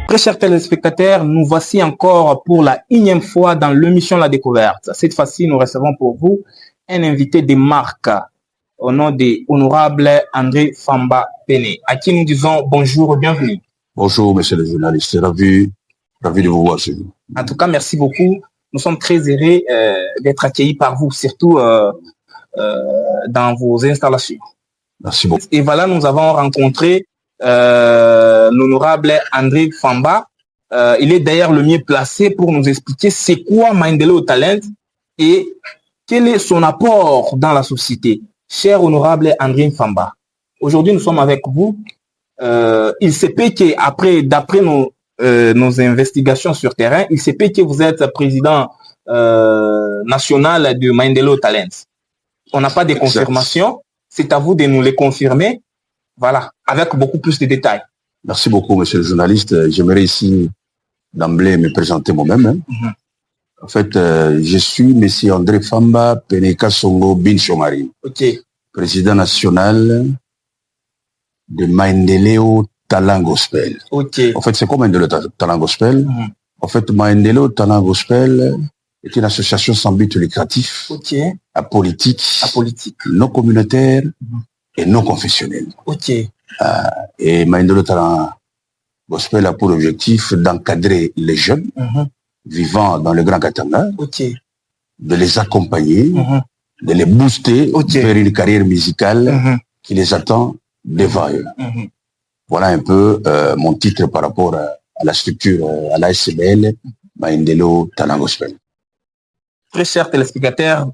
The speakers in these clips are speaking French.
Très chers téléspectateurs, nous voici encore pour la énième fois dans l'émission La Découverte. Cette fois-ci, nous recevons pour vous un invité de marque au nom de Honorable André Famba Pene, à qui nous disons bonjour et bienvenue. Bonjour, monsieur le journaliste. Ravi de vous voir chez vous. En tout cas, merci beaucoup. Nous sommes très heureux d'être accueillis par vous, surtout dans vos installations. Merci beaucoup. Et voilà, nous avons rencontré l'honorable André Famba. Il est d'ailleurs le mieux placé pour nous expliquer c'est quoi Maendeleo Talent et quel est son apport dans la société. Cher honorable André Famba, aujourd'hui nous sommes avec vous. Il se peut que d'après nos investigations sur terrain, il se peut que vous êtes président national de Maendeleo Talent. On n'a pas de confirmation. C'est à vous de nous les confirmer. Voilà, avec beaucoup plus de détails. Merci beaucoup, monsieur le journaliste. J'aimerais ici d'emblée me présenter moi-même. En fait, je suis monsieur André Famba Peneka Songo Bin Chomari, président national de Maendeleo Talent Gospel. En fait, c'est quoi Maendeleo Talent Gospel? En fait, Maendeleo Talent Gospel est une association sans but lucratif, apolitique, non communautaire et non confessionnel. Et Maendeleo Talent Gospel a pour objectif d'encadrer les jeunes vivant dans le Grand Katanga, de les accompagner, de les booster vers une carrière musicale qui les attend devant eux. Voilà un peu mon titre par rapport à la structure, à la SBL, Maendeleo Talent Gospel. Très chers téléspectateurs,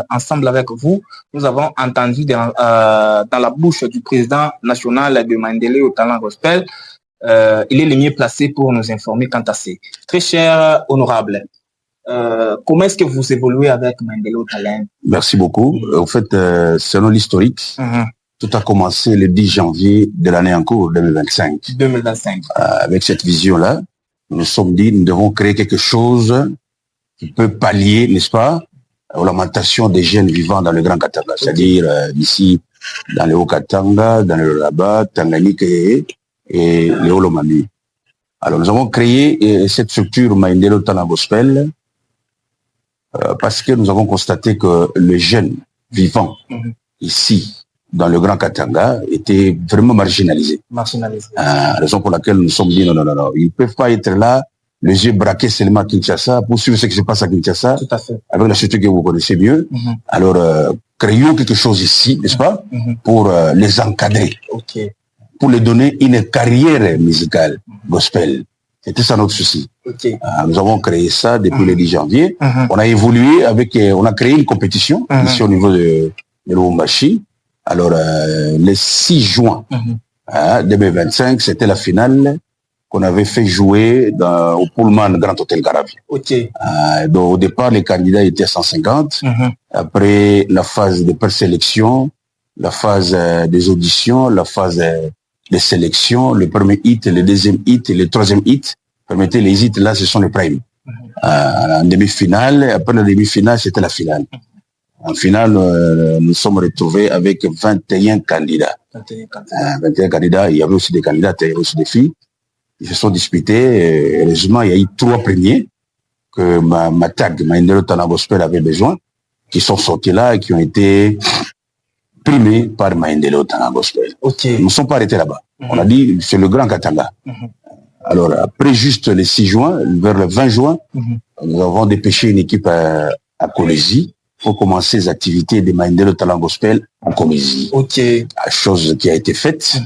ensemble avec vous, nous avons entendu dans la bouche du président national de Maendeleo Talent Gospel, il est le mieux placé pour nous informer quant à ces. Très cher honorable, comment est-ce que vous évoluez avec Maendeleo Talent? Merci beaucoup. En fait, selon l'historique, tout a commencé le 10 janvier de l'année en cours, 2025. Avec cette vision-là, nous nous sommes dit, nous devons créer quelque chose qui peut pallier, n'est-ce pas, aux lamentations des jeunes vivant dans le Grand Katanga, c'est-à-dire ici, dans le Haut-Katanga, dans le Rabat, Tanganyika et le Olomami. Alors, nous avons créé cette structure Maendeleo Talent Gospel parce que nous avons constaté que les jeunes vivant ici, dans le Grand Katanga, étaient vraiment marginalisés. Raison pour laquelle nous sommes dit non, ils ne peuvent pas être là les yeux braqués seulement à Kinshasa, pour suivre ce qui se passe à Kinshasa, avec la structure que vous connaissez mieux. Alors, créons quelque chose ici, n'est-ce pas, pour les encadrer, pour les donner une carrière musicale, gospel. C'était ça notre souci. Nous avons créé ça depuis le 10 janvier. On a évolué on a créé une compétition ici au niveau de Lubumbashi. Alors, le 6 juin 2025, c'était la finale qu'on avait fait jouer au Pullman Grand Hôtel Garavi. Donc, au départ, les candidats étaient 150. Après la phase de présélection, la phase des auditions, la phase de sélection, le premier hit, le deuxième hit et le troisième hit. Permettez, les hits là, ce sont les primes. En demi-finale, après la demi-finale, c'était la finale. En finale, nous sommes retrouvés avec 21 candidats. 21 candidats, il y avait aussi des candidats, il y avait aussi des filles. Ils se sont disputés. Heureusement, il y a eu 3 premiers que ma tag, Maendeleo Talent Gospel avait besoin, qui sont sortis là et qui ont été primés par Maendeleo Talent Gospel. Nous ne sommes pas arrêtés là-bas. On a dit, c'est le Grand Katanga. Alors, après juste le 6 juin, vers le 20 juin, nous avons dépêché une équipe à Kolwezi pour commencer les activités de Maendeleo Talent Gospel en Kolwezi. Chose qui a été faite.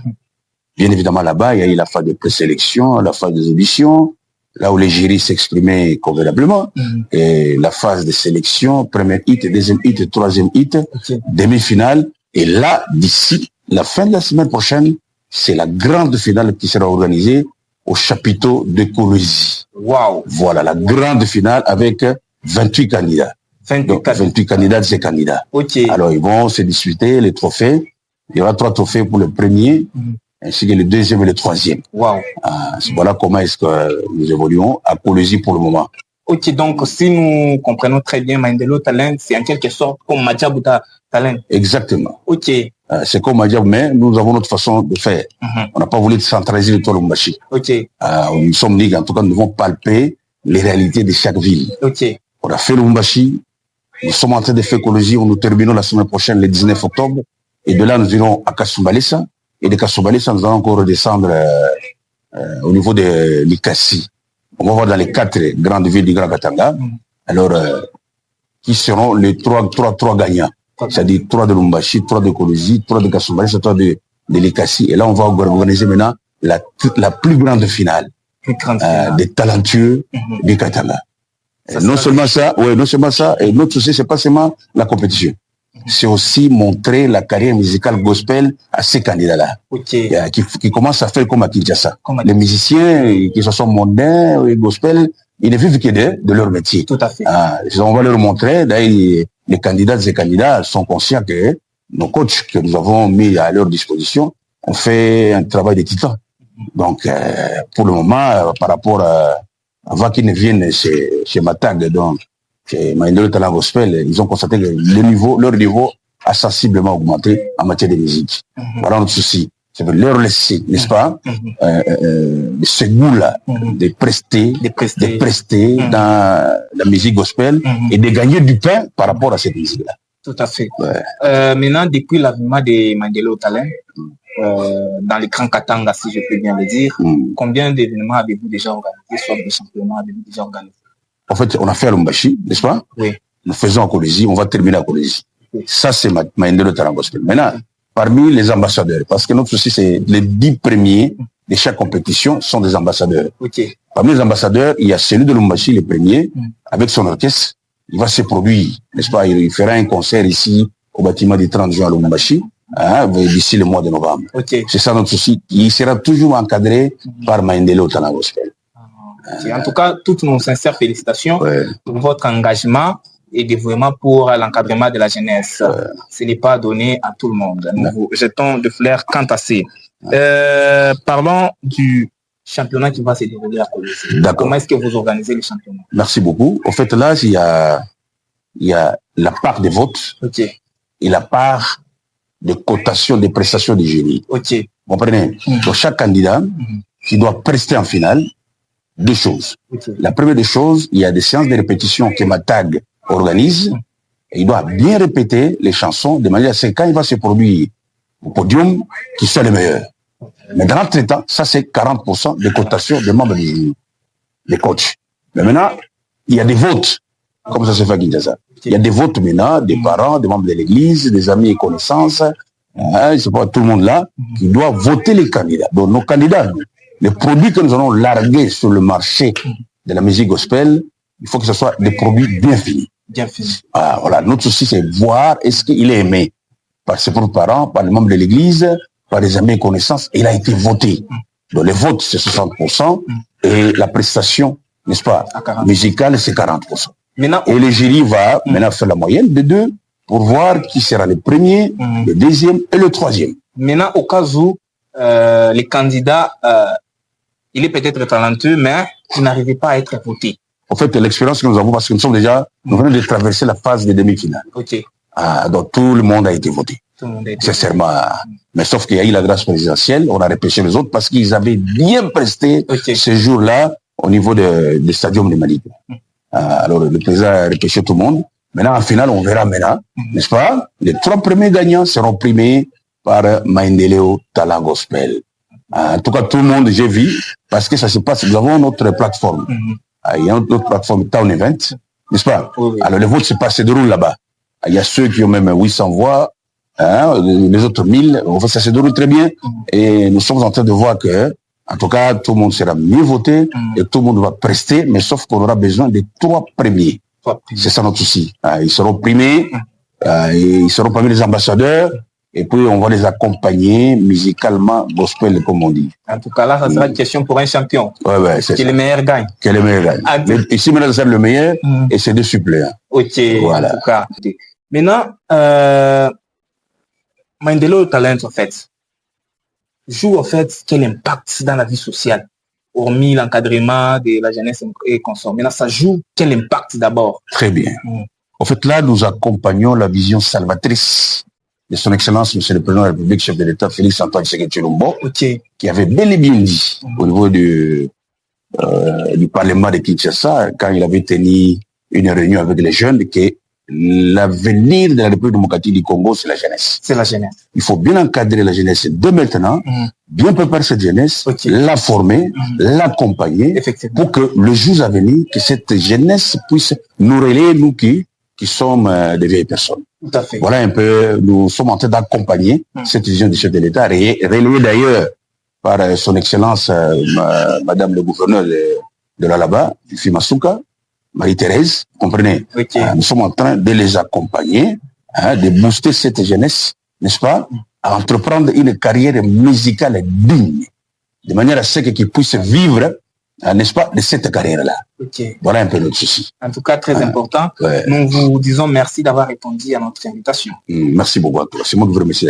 Bien évidemment, là-bas, il y a eu la phase de présélection, la phase des auditions, là où les jurys s'exprimaient convenablement, et la phase de sélection, premier hit, deuxième hit, troisième hit, demi-finale. Et là, d'ici la fin de la semaine prochaine, c'est la grande finale qui sera organisée au chapiteau de Kolwezi. Voilà, la grande finale avec 28 candidats. 28 candidats de ces candidats. Alors, ils vont se disputer les trophées. Il y aura 3 trophées pour le premier, ainsi que le deuxième et le troisième. Voilà comment est-ce que nous évoluons à Kolwezi pour le moment. Ok, donc si nous comprenons très bien, Maendeleo Talent, c'est en quelque sorte comme Madjabouta Talent. Exactement. Ok. C'est comme Madjab, mais nous avons notre façon de faire. On n'a pas voulu centraliser le Tolumbashi. Ok. Nous sommes dit qu'en tout cas, nous devons palper les réalités de chaque ville. Ok. On a fait le Lumbashi. Nous sommes en train de faire écologie. Nous terminons la semaine prochaine, le 19 octobre. Et de là, nous irons à Kasumbalesa. Et de Kasumbalesa, nous allons encore redescendre au niveau de l'Ikassi. On va voir dans les 4 grandes villes du Grand Katanga. Alors, qui seront les trois gagnants. C'est-à-dire 3 de Lumbashi, 3 de Kolosi, 3 de Kasumbalesa, 3 de l'Ikassi. Et là, on va organiser maintenant la plus grande finale des talentueux du Katanga. Non seulement ça, et notre souci, c'est pas seulement la compétition. C'est aussi montrer la carrière musicale gospel à ces candidats-là. Okay. Qui commencent à faire comme à Kinshasa. Les musiciens, qui se sont mondains et gospel, ils ne vivent que de leur métier. Tout à fait. On va leur montrer, d'ailleurs, les candidats et candidats sont conscients que nos coachs que nous avons mis à leur disposition ont fait un travail de titan. Donc, pour le moment, par rapport avant qu'ils ne viennent chez Matag, donc, chez Maendeleo Talent Gospel, ils ont constaté que leur niveau a sensiblement augmenté en matière de musique. Voilà notre souci. C'est de leur laisser, n'est-ce pas, ce goût-là de prester dans la musique gospel et de gagner du pain par rapport à cette musique-là. Tout à fait. Ouais. Maintenant, depuis l'avènement de Maendeleo Talent, dans les grands Katanga, si je peux bien le dire, combien d'événements avez-vous déjà organisés, soit des championnats avez-vous déjà organisés? En fait, on a fait à Lumbashi, n'est-ce pas? Oui. Nous faisons à Kolosi, on va terminer à Kolosi. Oui. Ça, c'est Maendeleo Talent Gospel. Maintenant, parmi les ambassadeurs, parce que notre souci, c'est les 10 premiers de chaque compétition sont des ambassadeurs. Okay. Parmi les ambassadeurs, il y a celui de Lumbashi, le premier, avec son orchestre. Il va se produire, n'est-ce pas? Il fera un concert ici, au bâtiment du 30 juin à Lumbashi, d'ici le mois de novembre. Okay. C'est ça notre souci. Il sera toujours encadré par Maendeleo Talent Gospel. En tout cas, toutes nos sincères félicitations pour votre engagement et dévouement pour l'encadrement de la jeunesse. Ce n'est pas donné à tout le monde. Nous vous jetons de fleurs quant à ça. Parlons du championnat qui va se dérouler à Kolosi. Comment est-ce que vous organisez le championnat? Merci beaucoup. Au fait, là, il y a la part des votes et la part de cotation des prestations du jury. Vous comprenez? Donc, chaque candidat qui doit prester en finale, 2 choses. La première des choses, il y a des séances de répétition que Matag organise. Et il doit bien répéter les chansons de manière à ce que quand il va se produire au podium, qu'il soit le meilleur. Mais dans notre temps, ça c'est 40% de cotation des membres des coachs. Mais maintenant, il y a des votes, comme ça se fait à Kinshasa. Il y a des votes maintenant, des parents, des membres de l'église, des amis et connaissances, c'est pas tout le monde là, qui doit voter les candidats. Donc nos candidats, les produits que nous allons larguer sur le marché de la musique gospel, il faut que ce soit des produits bien finis. Bien finis. Voilà. Notre souci, c'est voir est-ce qu'il est aimé par ses propres parents, par les membres de l'église, par les amis et connaissances. Il a été voté. Donc les votes, c'est 60%. Et la prestation, n'est-ce pas, musicale, c'est 40%. Maintenant, et le jury va maintenant faire la moyenne de 2 pour voir qui sera le premier, le deuxième et le troisième. Maintenant, au cas où les candidats... il est peut-être talentueux, mais il n'arrivait pas à être voté. En fait, l'expérience que nous avons, parce que nous venons de traverser la phase des demi-finales. Donc tout le monde a été voté. Sincèrement. Mais sauf qu'il y a eu la grâce présidentielle, on a repêché les autres parce qu'ils avaient bien presté ce jour-là au niveau des stadiums de Mali. Alors le président a repêché tout le monde. Maintenant, en finale, on verra maintenant, n'est-ce pas? Les 3 premiers gagnants seront primés par Maendeleo Talent Gospel. En tout cas, tout le monde, j'ai vu, parce que ça se passe, nous avons notre plateforme. Il y a notre plateforme Town Event, n'est-ce pas? Alors, les votes se déroulent là-bas. Il y a ceux qui ont même 800 voix, les autres 1000. En fait, ça se déroule très bien. Et nous sommes en train de voir que, en tout cas, tout le monde sera mieux voté et tout le monde va prester, mais sauf qu'on aura besoin des 3 premiers. C'est ça notre souci. Ils seront primés, ils seront parmi les ambassadeurs. Et puis, on va les accompagner musicalement, gospel, comme on dit. En tout cas, là, ça sera une question pour un champion. C'est que le meilleur gagne. Que le meilleur gagne. Ici, maintenant, c'est le meilleur et c'est 2 suppléants. Voilà. En tout cas. Maintenant, Maendeleo Talent, en fait, joue, en fait, quel impact dans la vie sociale hormis l'encadrement de la jeunesse et consorts. Maintenant, ça joue quel impact d'abord? Très bien. En fait, là, nous accompagnons la vision salvatrice de son Excellence, Monsieur le Président de la République, chef de l'État, Félix Antoine Tshisekedi Tshilombo, qui avait bel et bien dit au niveau du Parlement de Kinshasa, quand il avait tenu une réunion avec les jeunes, que l'avenir de la République démocratique du Congo, c'est la jeunesse. C'est la jeunesse. Il faut bien encadrer la jeunesse dès maintenant, bien préparer cette jeunesse, la former, l'accompagner, pour que le jour à venir, que cette jeunesse puisse nous relayer, nous qui sommes des vieilles personnes. Tout à fait. Voilà un peu, nous sommes en train d'accompagner cette vision du chef de l'État, relayée d'ailleurs par son Excellence, Madame le gouverneur de l'Alaba, Fimasuka, Marie-Thérèse, comprenez? Nous sommes en train de les accompagner, de booster cette jeunesse, n'est-ce pas, à entreprendre une carrière musicale digne, de manière à ce qu'ils puissent vivre, n'est-ce pas, de cette carrière-là. Voilà un peu notre souci. En tout cas, très important. Nous vous disons merci d'avoir répondu à notre invitation. Merci beaucoup à toi. C'est moi qui vous remercie.